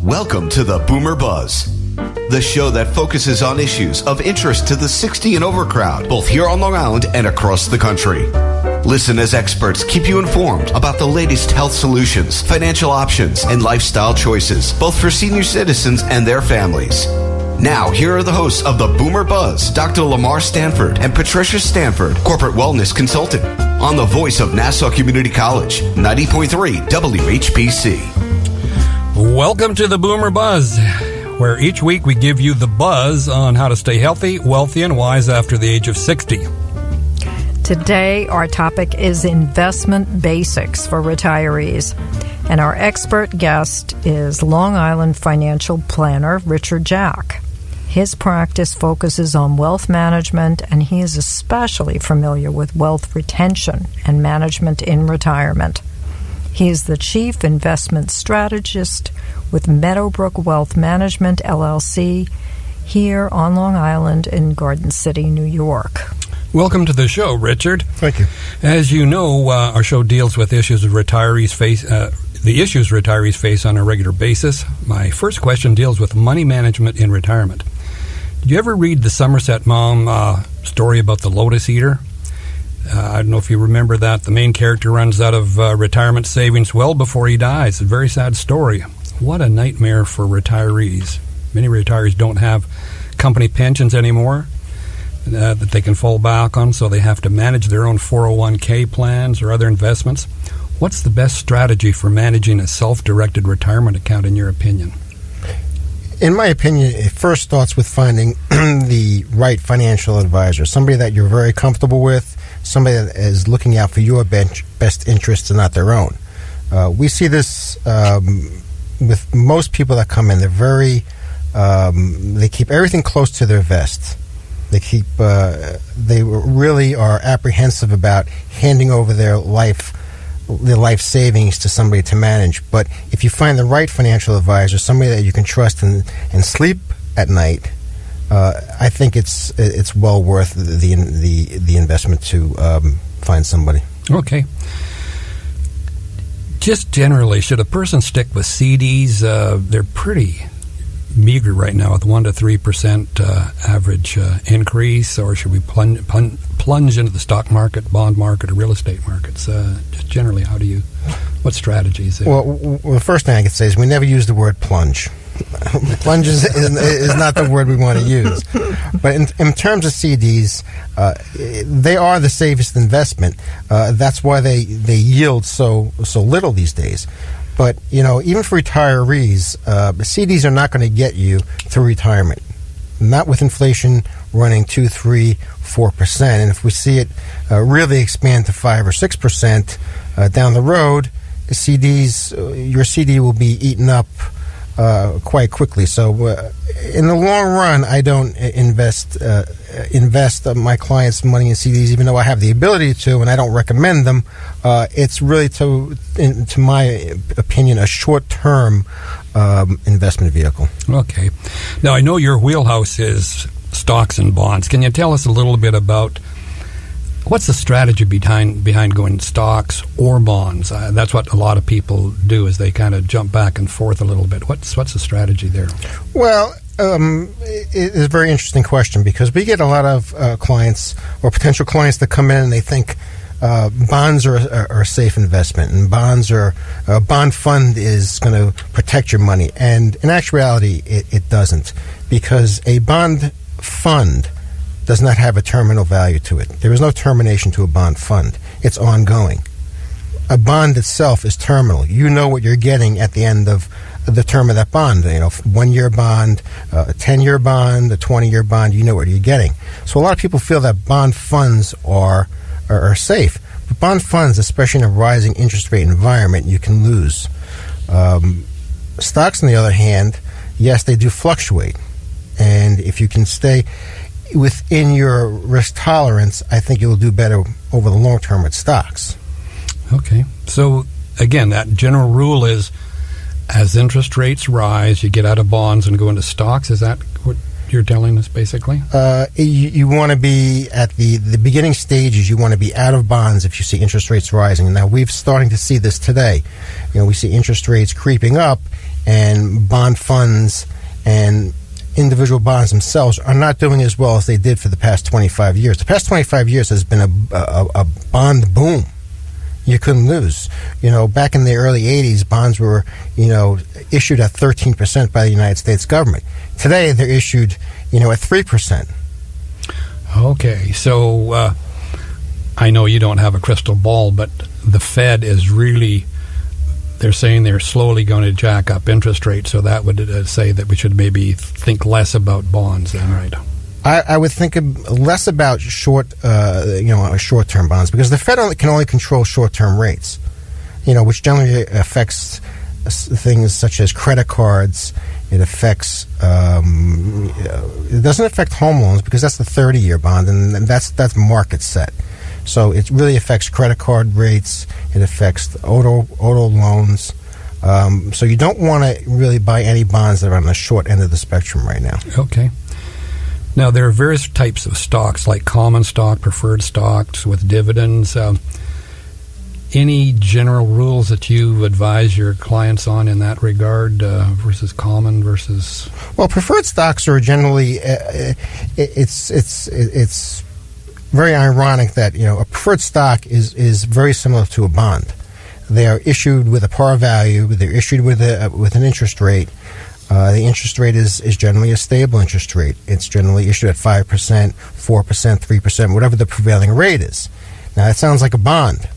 Welcome to the Boomer Buzz, the show that focuses on issues of interest to the 60 and over crowd, both here on Long Island and across the country. Listen as experts keep you informed about the latest health solutions, financial options, and lifestyle choices, both for senior citizens and their families. Now, here are the hosts of the Boomer Buzz, Dr. Lamar Stanford and Patricia Stanford, corporate wellness consultant, on the voice of Nassau Community College, 90.3 WHPC. Welcome to the Boomer Buzz, where each week we give you the buzz on how to stay healthy, wealthy, and wise after the age of 60. Today, our topic is investment basics for retirees. And our expert guest is Long Island financial planner Richard Jack. His practice focuses on wealth management, and he is especially familiar with wealth retention and management in retirement. He is the Chief Investment Strategist with Meadowbrook Wealth Management, LLC, here on Long Island in Garden City, New York. Welcome to the show, Richard. Thank you. As you know, our show deals with issues the issues retirees face on a regular basis. My first question deals with money management in retirement. Did you ever read the Somerset Maugham story about the Lotus Eater? I don't know if you remember that. The main character runs out of retirement savings well before he dies. A very sad story. What a nightmare for retirees. Many retirees don't have company pensions anymore that they can fall back on, so they have to manage their own 401k plans or other investments. What's the best strategy for managing a self-directed retirement account, in your opinion? In my opinion, it first starts with finding the right financial advisor, somebody that you're very comfortable with, somebody that is looking out for your best interests and not their own. We see this with most people that come in. They're they keep everything close to their vest. They really are apprehensive about handing over their life savings to somebody to manage. But if you find the right financial advisor, somebody that you can trust and sleep at night, I think it's well worth the investment to find somebody. Okay. Just generally, should a person stick with CDs? They're pretty meager right now with 1 to 3% average increase, or should we plunge into the stock market, bond market, or real estate markets? Just generally, what strategies there? Well, the first thing I could say is we never use the word plunge. Plunge is not the word we want to use. But in terms of CDs, they are the safest investment. That's why they yield so little these days. But, even for retirees, CDs are not going to get you through retirement. Not with inflation running 2, 3, 4%. And if we see it really expand to 5 or 6% down the road, your CD will be eaten up quite quickly. So in the long run, I don't invest my clients' money in CDs, even though I have the ability to, and I don't recommend them. It's really, to my opinion, a short-term investment vehicle. Okay. Now, I know your wheelhouse is stocks and bonds. Can you tell us a little bit about what's the strategy behind going stocks or bonds? That's what a lot of people do, is they kind of jump back and forth a little bit. What's the strategy there? Well, it's a very interesting question, because we get a lot of clients or potential clients that come in and they think bonds are a safe investment, and a bond fund is going to protect your money. And in actuality, it doesn't, because a bond fund does not have a terminal value to it. There is no termination to a bond fund. It's ongoing. A bond itself is terminal. You know what you're getting at the end of the term of that bond. 1-year bond, a 10-year bond, a 20-year bond, you know what you're getting. So a lot of people feel that bond funds are safe. But bond funds, especially in a rising interest rate environment, you can lose. Stocks, on the other hand, yes, they do fluctuate. And if you can stay within your risk tolerance, I think you'll do better over the long term with stocks. Okay. So, again, that general rule is, as interest rates rise, you get out of bonds and go into stocks. Is that what you're telling us, basically? You want to be at the beginning stages. You want to be out of bonds if you see interest rates rising. Now, we're starting to see this today. We see interest rates creeping up, and bond funds and individual bonds themselves are not doing as well as they did for the past 25 years. The past 25 years has been a bond boom. You couldn't lose. Back in the early 80s, bonds were, issued at 13% by the United States government. Today, they're issued, at 3%. Okay, so I know you don't have a crystal ball, but the Fed is really, they're saying they're slowly going to jack up interest rates, so that would say that we should maybe think less about bonds then, right? I would think less about short-term bonds, because the Fed can only control short-term rates, which generally affects things such as credit cards. It affects. It doesn't affect home loans because that's the 30-year bond, and that's market set. So it really affects credit card rates. It affects auto loans. So you don't want to really buy any bonds that are on the short end of the spectrum right now. Okay. Now, there are various types of stocks, like common stock, preferred stocks with dividends. Any general rules that you advise your clients on in that regard versus common versus? Well, preferred stocks are generally it's very ironic that a preferred stock is very similar to a bond. They are issued with a par value. They're issued with an interest rate. The interest rate is generally a stable interest rate. It's generally issued at 5%, 4%, 3%, whatever the prevailing rate is. Now, that sounds like a bond.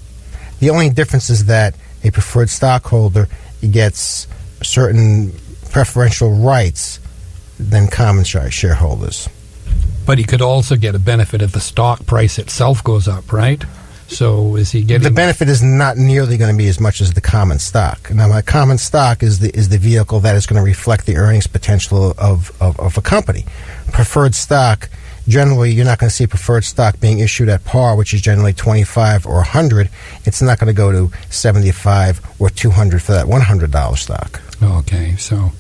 The only difference is that a preferred stockholder gets certain preferential rights than common shareholders. But he could also get a benefit if the stock price itself goes up, right? So is he getting... The benefit is not nearly going to be as much as the common stock. Now, my common stock is the vehicle that is going to reflect the earnings potential of a company. Preferred stock, generally, you're not going to see preferred stock being issued at par, which is generally 25 or 100. It's not going to go to 75 or 200 for that $100 stock. Okay, so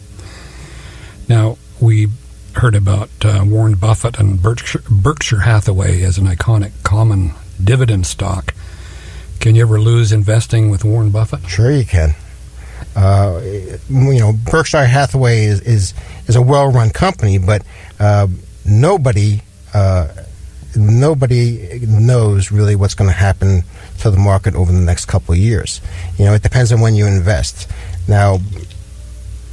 now we heard about Warren Buffett and Berkshire Hathaway as an iconic common dividend stock. Can you ever lose investing with Warren Buffett? Sure you can. Berkshire Hathaway is a well-run company, but nobody knows really what's going to happen to the market over the next couple of years. It depends on when you invest. Now,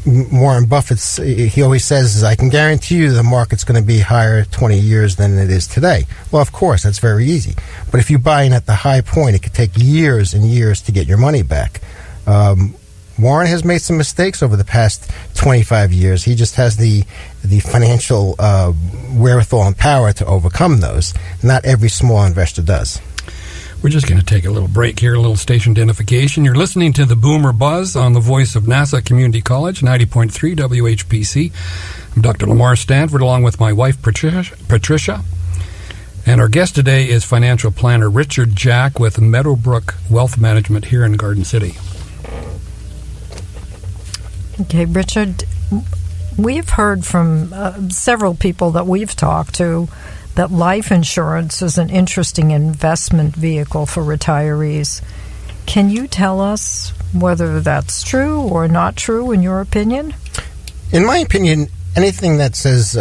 Warren Buffett, he always says, I can guarantee you the market's going to be higher 20 years than it is today. Well, of course, that's very easy. But if you buy in at the high point, it could take years and years to get your money back. Warren has made some mistakes over the past 25 years. He just has the financial wherewithal and power to overcome those. Not every small investor does. We're just going to take a little break here, a little station identification. You're listening to the Boomer Buzz on the voice of NASA Community College, 90.3 WHPC. I'm Dr. Lamar Stanford, along with my wife, Patricia. And our guest today is financial planner Richard Jack with Meadowbrook Wealth Management here in Garden City. Okay, Richard, we've heard from several people that we've talked to that life insurance is an interesting investment vehicle for retirees. Can you tell us whether that's true or not true in your opinion? In my opinion, anything that says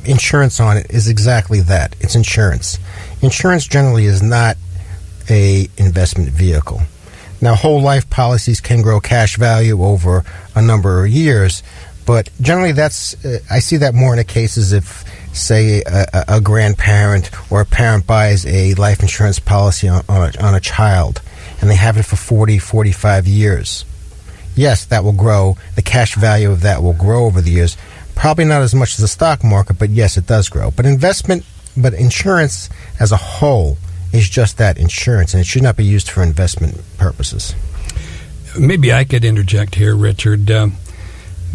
insurance on it is exactly that. It's insurance. Insurance generally is not a investment vehicle. Now, whole life policies can grow cash value over a number of years, but generally I see that more in the cases if, say, a grandparent or a parent buys a life insurance policy on a child, and they have it for 40, 45 years. Yes, that will grow. The cash value of that will grow over the years. Probably not as much as the stock market, but yes, it does grow. But insurance as a whole is just that, insurance, and it should not be used for investment purposes. Maybe I could interject here, Richard.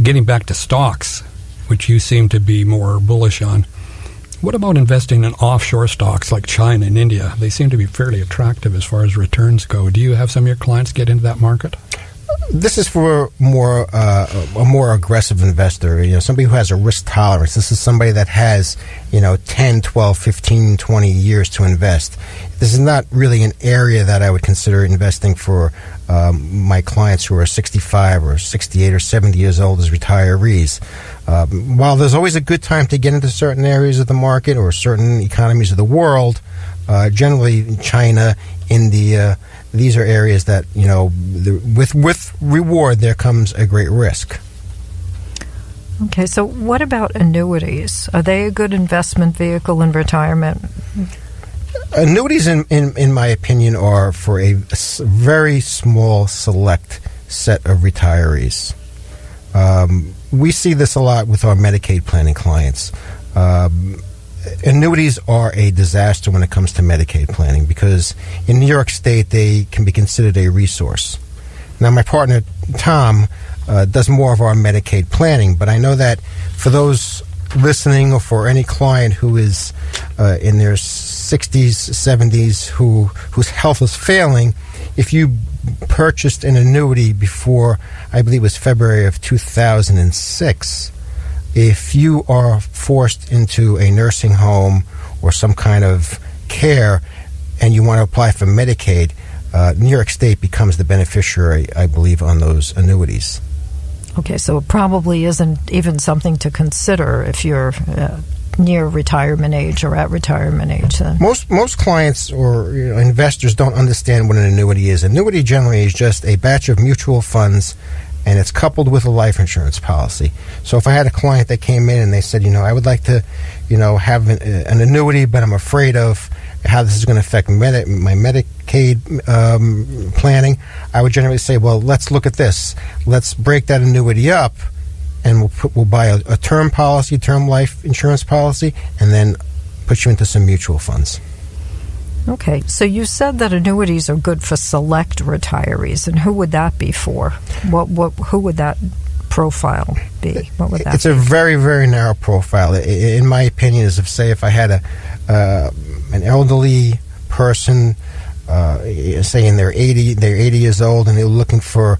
Getting back to stocks, which you seem to be more bullish on, what about investing in offshore stocks like China and India? They seem to be fairly attractive as far as returns go. Do you have some of your clients get into that market? This is for a more aggressive investor, somebody who has a risk tolerance. This is somebody that has, 10, 12, 15, 20 years to invest. this is not really an area that I would consider investing for my clients who are 65 or 68 or 70 years old as retirees. While there's always a good time to get into certain areas of the market or certain economies of the world, generally China, India, these are areas that, with reward there comes a great risk. Okay, so what about annuities? Are they a good investment vehicle in retirement? Annuities, in my opinion, are for a very small, select set of retirees. We see this a lot with our Medicaid planning clients. Annuities are a disaster when it comes to Medicaid planning because in New York State they can be considered a resource. Now, my partner, Tom, does more of our Medicaid planning, but I know that for those listening or for any client who is in their 60s, 70s, whose health is failing, if you purchased an annuity before, I believe it was February of 2006, if you are forced into a nursing home or some kind of care and you want to apply for Medicaid, New York State becomes the beneficiary, I believe, on those annuities. Okay, so it probably isn't even something to consider if you're near retirement age or at retirement age. Then most clients or investors don't understand what an annuity is. Annuity generally is just a batch of mutual funds, and it's coupled with a life insurance policy. So if I had a client that came in and they said, I would like to, have an annuity, but I'm afraid of how this is going to affect my Medicaid planning, I would generally say, well, let's look at this. Let's break that annuity up, and we'll buy a term policy, term life insurance policy, and then put you into some mutual funds. Okay, so you said that annuities are good for select retirees, and who would that be for? Who would that profile be? What would that It's be? a very, very narrow profile. In my opinion, is if I had an elderly person, say in their 80 years old, and they're looking for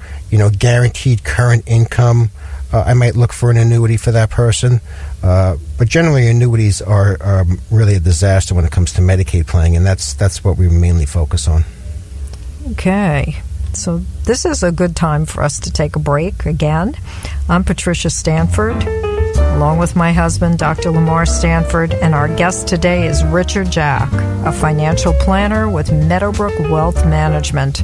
guaranteed current income, I might look for an annuity for that person. But generally, annuities are really a disaster when it comes to Medicaid planning, and that's what we mainly focus on. Okay. So this is a good time for us to take a break again. I'm Patricia Stanford, along with my husband, Dr. Lamar Stanford, and our guest today is Richard Jack, a financial planner with Meadowbrook Wealth Management.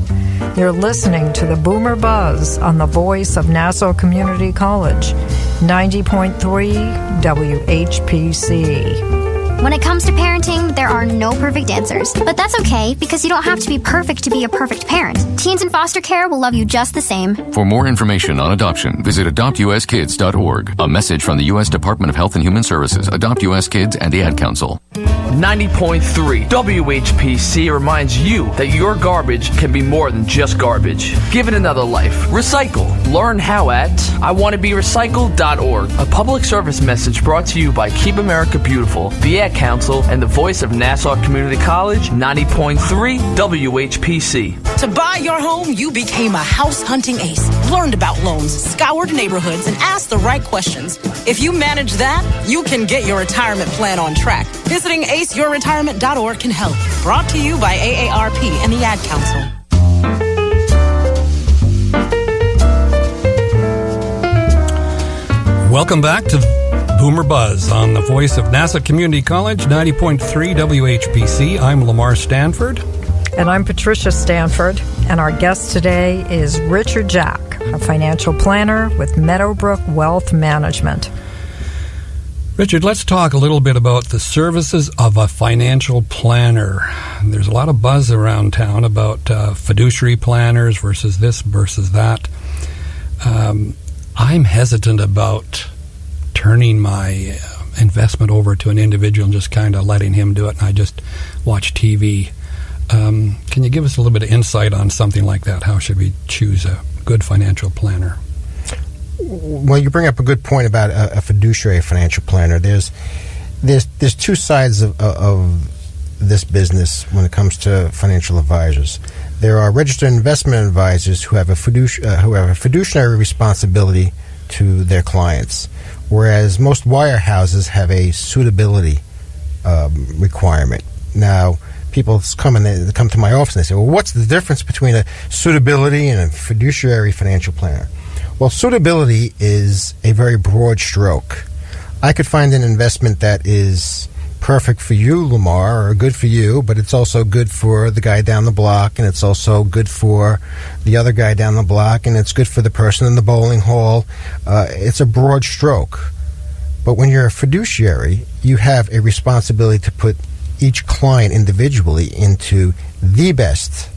You're listening to the Boomer Buzz on the voice of Nassau Community College, 90.3 WHPC. When it comes to parenting, there are no perfect answers. But that's okay, because you don't have to be perfect to be a perfect parent. Teens in foster care will love you just the same. For more information on adoption, visit adoptuskids.org. A message from the U.S. Department of Health and Human Services, Adopt U.S. Kids, and the Ad Council. 90.3 WHPC reminds you that your garbage can be more than just garbage. Give it another life. Recycle. Learn how at iwantoberecycled.org. A public service message brought to you by Keep America Beautiful, the Ad Council, and the voice of Nassau Community College, 90.3 WHPC. To buy your home, you became a house hunting ace, learned about loans, scoured neighborhoods, and asked the right questions. If you manage that, you can get your retirement plan on track. Visiting aceyourretirement.org can help. Brought to you by AARP and the Ad Council. Welcome back to Boomer Buzz on the voice of Nassau Community College, 90.3 WHPC. I'm Lamar Stanford. And I'm Patricia Stanford, and our guest today is Richard Jack, a financial planner with Meadowbrook Wealth Management. Richard, let's talk a little bit about the services of a financial planner. There's a lot of buzz around town about fiduciary planners versus this versus that. I'm hesitant about turning my investment over to an individual and just kind of letting him do it, and I just watch TV. Can you give us a little bit of insight on something like that? How should we choose a good financial planner? Well, you bring up a good point about a fiduciary financial planner. There's two sides of this business when it comes to financial advisors. There are registered investment advisors who have a fiduciary responsibility to their clients, whereas most wirehouses have a suitability requirement. Now, people come to my office and they say, well, what's the difference between a suitability and a fiduciary financial planner? Well, suitability is a very broad stroke. I could find an investment that is perfect for you, Lamar, or good for you, but it's also good for the guy down the block, and it's also good for the other guy down the block, and it's good for the person in the bowling hall. It's a broad stroke. But when you're a fiduciary, you have a responsibility to put each client individually into the best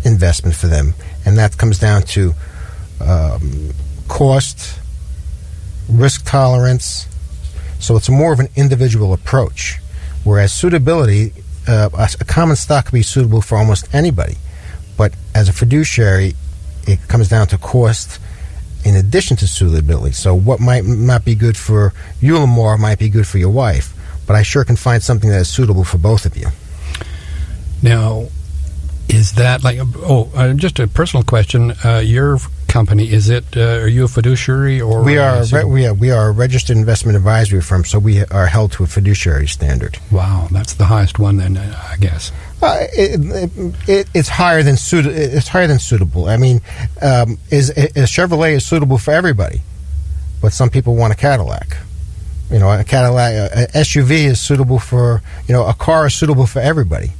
investment for them, and that comes down to cost, risk tolerance. So it's more of an individual approach, whereas suitability, a common stock can be suitable for almost anybody, but as a fiduciary, it comes down to cost in addition to suitability. So what might not be good for you, Lamar, might be good for your wife, but I sure can find something that is suitable for both of you. Now, is that like, just a personal question, your company, is it, are you a fiduciary or? We are a registered investment advisory firm, so we are held to a fiduciary standard. Wow, that's the highest one then, I guess. It's higher than suitable. I mean, a Chevrolet is suitable for everybody, but some people want a Cadillac. You know, a Cadillac, a SUV is suitable for, a car is suitable for everybody,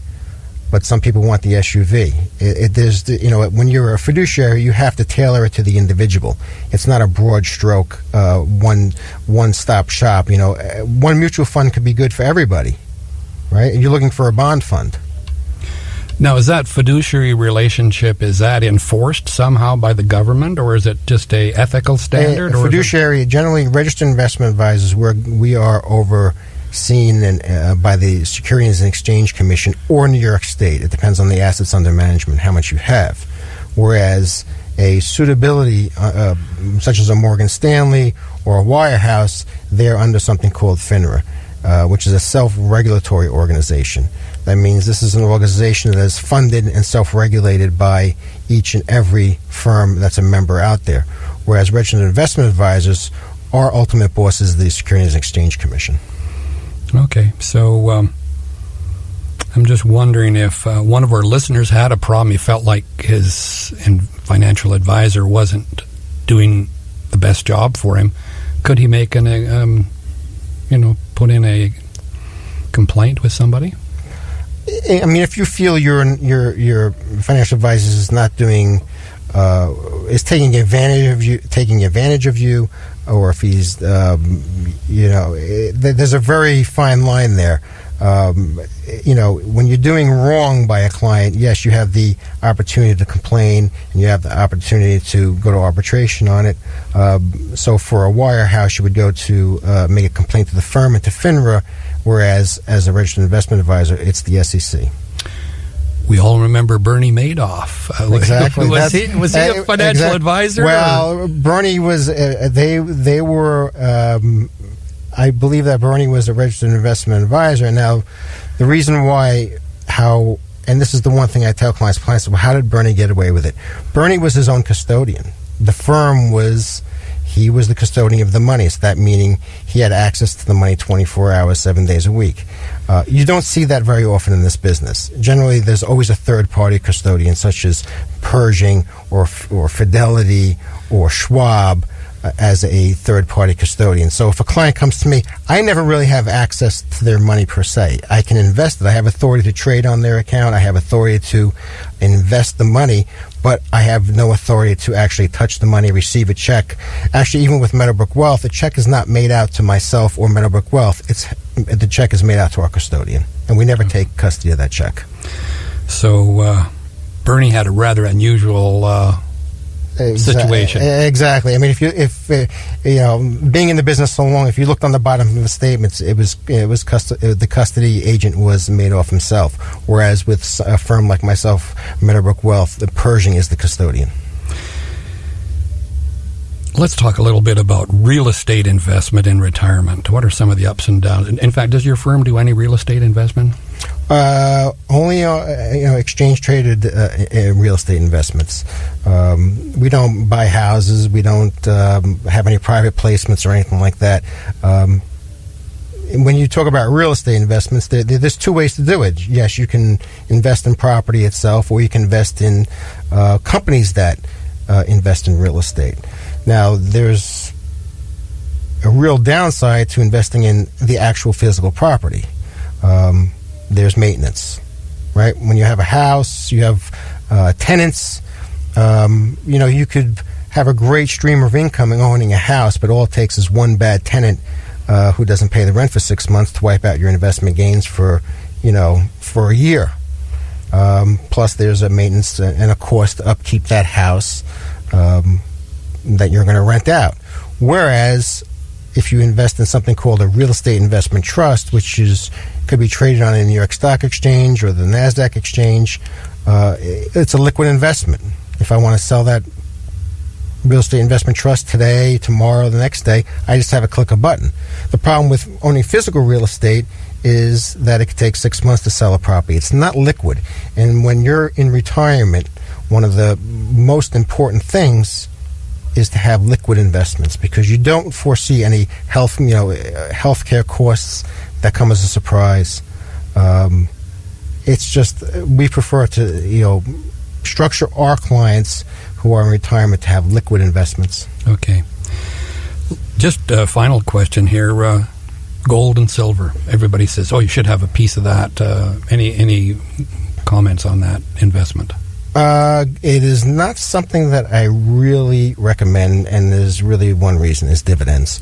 but some people want the SUV. When you're a fiduciary, you have to tailor it to the individual. It's not a broad stroke, one-stop shop. One mutual fund could be good for everybody, right? And you're looking for a bond fund. Now, is that fiduciary relationship, is that enforced somehow by the government, or is it just a ethical standard? A fiduciary, generally registered investment advisors, we are overseen by the Securities and Exchange Commission or New York State. It depends on the assets under management, how much you have. Whereas a suitability, such as a Morgan Stanley or a Wirehouse, they're under something called FINRA, which is a self-regulatory organization. That means this is an organization that is funded and self-regulated by each and every firm that's a member out there. Whereas registered investment advisors, our ultimate boss is the Securities and Exchange Commission. Okay, so I'm just wondering if one of our listeners had a problem. He felt like his financial advisor wasn't doing the best job for him. Could he make put in a complaint with somebody? I mean, if you feel your financial advisor is not doing, is taking advantage of you, or if he's, there's a very fine line there. When you're doing wrong by a client, yes, you have the opportunity to complain, and you have the opportunity to go to arbitration on it. So for a Wirehouse, you would go to make a complaint to the firm and to FINRA, whereas as a registered investment advisor, it's the SEC. We all remember Bernie Madoff. Exactly. Was he a financial advisor? Well, Bernie was. They were. I believe that Bernie was a registered investment advisor. Now, the reason why, and this is the one thing I tell clients, well, how did Bernie get away with it? Bernie was his own custodian. The firm he was the custodian of the money, so that meaning he had access to the money 24 hours, 7 days a week. You don't see that very often in this business. Generally, there's always a third-party custodian, such as Pershing or Fidelity or Schwab, as a third-party custodian. So if a client comes to me, I never really have access to their money per se. I can invest it. I have authority to trade on their account. I have authority to invest the money, but I have no authority to actually touch the money, receive a check. Actually, even with Meadowbrook Wealth, the check is not made out to myself or Meadowbrook Wealth. The check is made out to our custodian, and we never take custody of that check. So Bernie had a rather unusual situation. Exactly. I mean, if being in the business so long, if you looked on the bottom of the statements, the custody agent was Madoff himself. Whereas with a firm like myself, Meadowbrook Wealth, the Pershing is the custodian. Let's talk a little bit about real estate investment in retirement. What are some of the ups and downs? In fact, does your firm do any real estate investment? Only exchange traded real estate investments. We don't buy houses. We don't have any private placements or anything like that. when you talk about real estate investments, there's two ways to do it. Yes, you can invest in property itself, or you can invest in companies that invest in real estate. Now, there's a real downside to investing in the actual physical property. There's maintenance, right? When you have a house, you have tenants. You could have a great stream of income in owning a house, but all it takes is one bad tenant who doesn't pay the rent for 6 months to wipe out your investment gains for a year. Plus, there's a maintenance and a cost to upkeep that house that you're going to rent out. Whereas, if you invest in something called a real estate investment trust, which could be traded on the New York Stock Exchange or the NASDAQ exchange, it's a liquid investment. If I want to sell that real estate investment trust today, tomorrow, the next day, I just have to click a button. The problem with owning physical real estate is that it could take 6 months to sell a property. It's not liquid. And when you're in retirement, one of the most important things is to have liquid investments, because you don't foresee any healthcare costs that come as a surprise. It's just we prefer to structure our clients who are in retirement to have liquid investments. Okay. Just a final question here. Gold and silver. Everybody says, you should have a piece of that. Any comments on that investment? It is not something that I really recommend, and there's really one reason, is dividends.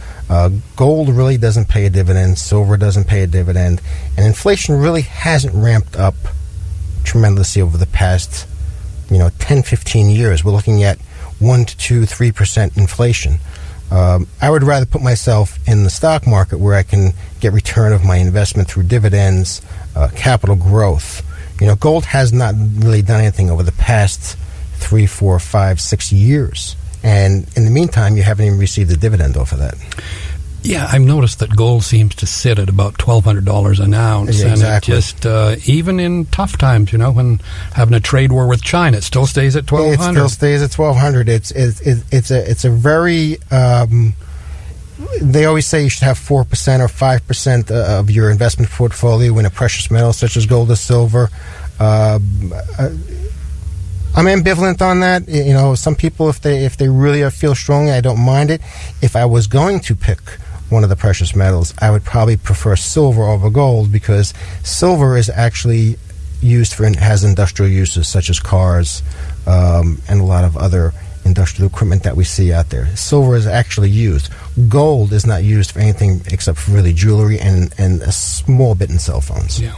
Gold really doesn't pay a dividend. Silver doesn't pay a dividend. And inflation really hasn't ramped up tremendously over the past 10, 15 years. We're looking at 1 to 2, 3% inflation. I would rather put myself in the stock market where I can get return of my investment through dividends, capital growth. Gold has not really done anything over the past 3, 4, 5, 6 years. And in the meantime, you haven't even received a dividend off of that. Yeah, I've noticed that gold seems to sit at about $1,200 an ounce. Yeah, exactly. And it just, even in tough times, when having a trade war with China, it still stays at $1,200. It still stays at $1,200. It's a very... they always say you should have 4% or 5% of your investment portfolio in a precious metal such as gold or silver. I'm ambivalent on that. Some people, if they really feel strongly, I don't mind it. If I was going to pick one of the precious metals, I would probably prefer silver over gold, because silver is actually has industrial uses such as cars and a lot of other industrial equipment that we see out there. Silver is actually used. Gold is not used for anything except for really jewelry and a small bit in cell phones. Yeah.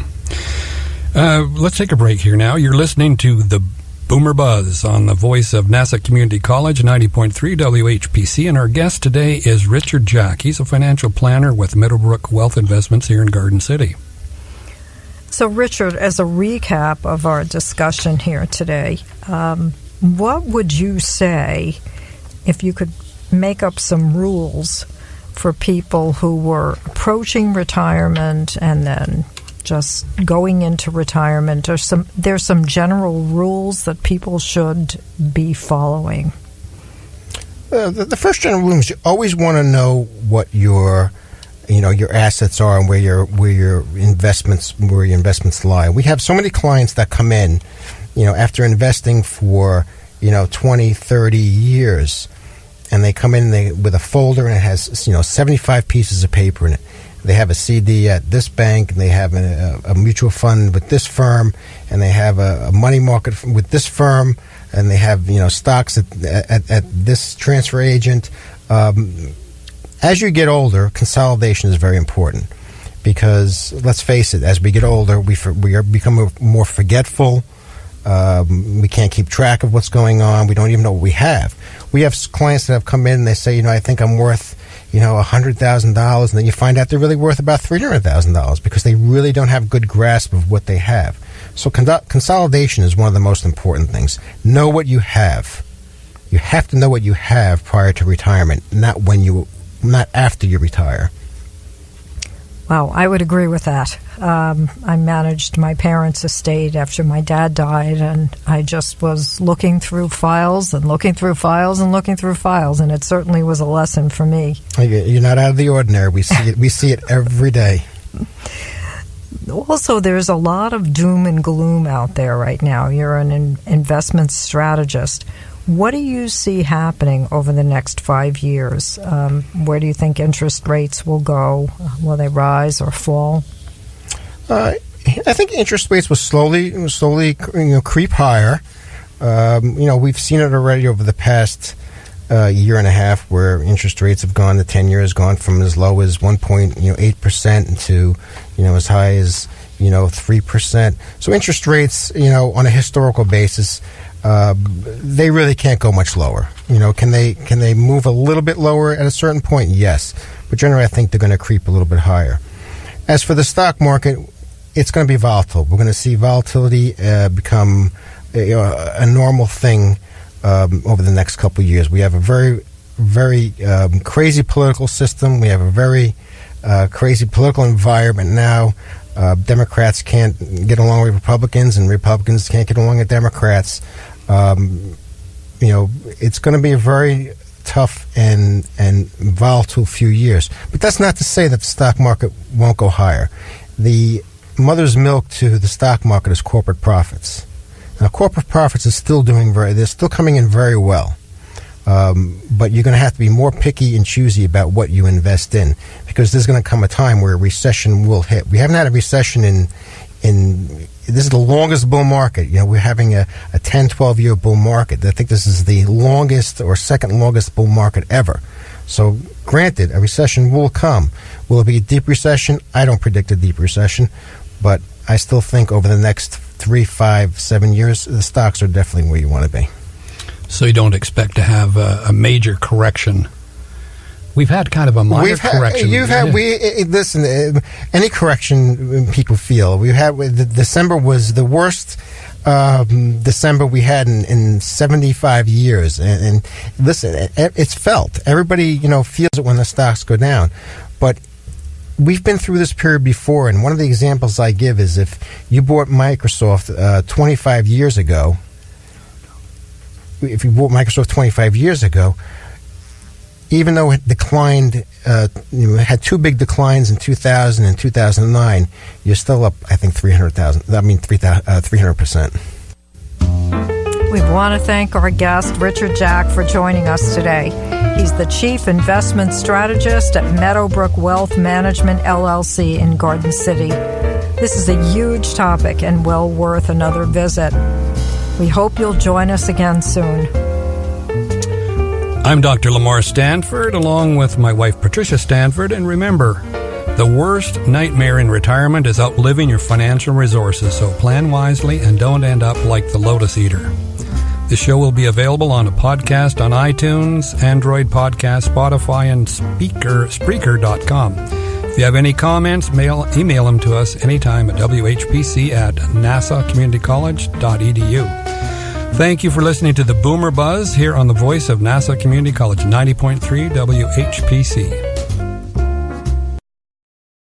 Let's take a break here now. You're listening to the Boomer Buzz on the voice of Nassau Community College, 90.3 WHPC, and our guest today is Richard Jack. He's a financial planner with Meadowbrook Wealth Investments here in Garden City. So, Richard, as a recap of our discussion here today, what would you say if you could make up some rules for people who were approaching retirement and then just going into retirement? There's some general rules that people should be following. The first general rule is you always want to know what your assets are and where your investments lie. We have so many clients that come in, after investing for 20, 30 years, and they come in with a folder and it has 75 pieces of paper in it. They have a CD at this bank, and they have a mutual fund with this firm, and they have a money market with this firm, and they have stocks at this transfer agent. As you get older, consolidation is very important, because let's face it, as we get older, we become more forgetful. We can't keep track of what's going on. We don't even know what we have. We have clients that have come in and they say, I think I'm worth $100,000, and then you find out they're really worth about $300,000 because they really don't have good grasp of what they have. So consolidation is one of the most important things. Know what you have. You have to know what you have prior to retirement, not after you retire. Well, I would agree with that. I managed my parents' estate after my dad died, and I just was looking through files and looking through files and looking through files, and it certainly was a lesson for me. You're not out of the ordinary. We see it every day. Also, there's a lot of doom and gloom out there right now. You're an investment strategist. What do you see happening over the next 5 years? Where do you think interest rates will go? Will they rise or fall? I think interest rates will slowly creep higher. We've seen it already over the past year and a half, where interest rates have gone. The 10-year has gone from as low as 1.8% to as high as 3%. So interest rates, on a historical basis, they really can't go much lower. Can they move a little bit lower at a certain point? Yes, but generally, I think they're going to creep a little bit higher. As for the stock market, it's going to be volatile. We're going to see volatility become a normal thing over the next couple of years. We have a very, very crazy political system. We have a very crazy political environment now. Democrats can't get along with Republicans, and Republicans can't get along with Democrats. It's going to be a very tough and volatile few years. But that's not to say that the stock market won't go higher. The mother's milk to the stock market is corporate profits. Now, corporate profits are still they're still coming in very well. But you're going to have to be more picky and choosy about what you invest in, because there's going to come a time where a recession will hit. We haven't had a recession in this is the longest bull market. We're having a 10, 12-year bull market. I think this is the longest or second longest bull market ever. So granted, a recession will come. Will it be a deep recession? I don't predict a deep recession, but I still think over the next 3, 5, 7 years, the stocks are definitely where you want to be. So you don't expect to have a major correction? We've had kind of a minor correction. Listen, any correction people feel. December was the worst December we had in 75 years. And listen, it's felt. Everybody, feels it when the stocks go down. But we've been through this period before, and one of the examples I give is if you bought Microsoft 25 years ago, if you bought Microsoft 25 years ago, even though it declined, had two big declines in 2000 and 2009, you're still up, I think, 300%. We want to thank our guest, Richard Jack, for joining us today. He's the Chief Investment Strategist at Meadowbrook Wealth Management, LLC in Garden City. This is a huge topic and well worth another visit. We hope you'll join us again soon. I'm Dr. Lamar Stanford, along with my wife Patricia Stanford, and remember, the worst nightmare in retirement is outliving your financial resources, so plan wisely and don't end up like the Lotus Eater. The show will be available on a podcast on iTunes, Android Podcast, Spotify, and Spreaker.com. If you have any comments, email them to us anytime at whpc@nasacommunitycollege.edu. Thank you for listening to the Boomer Buzz here on the voice of Nassau Community College, 90.3 WHPC.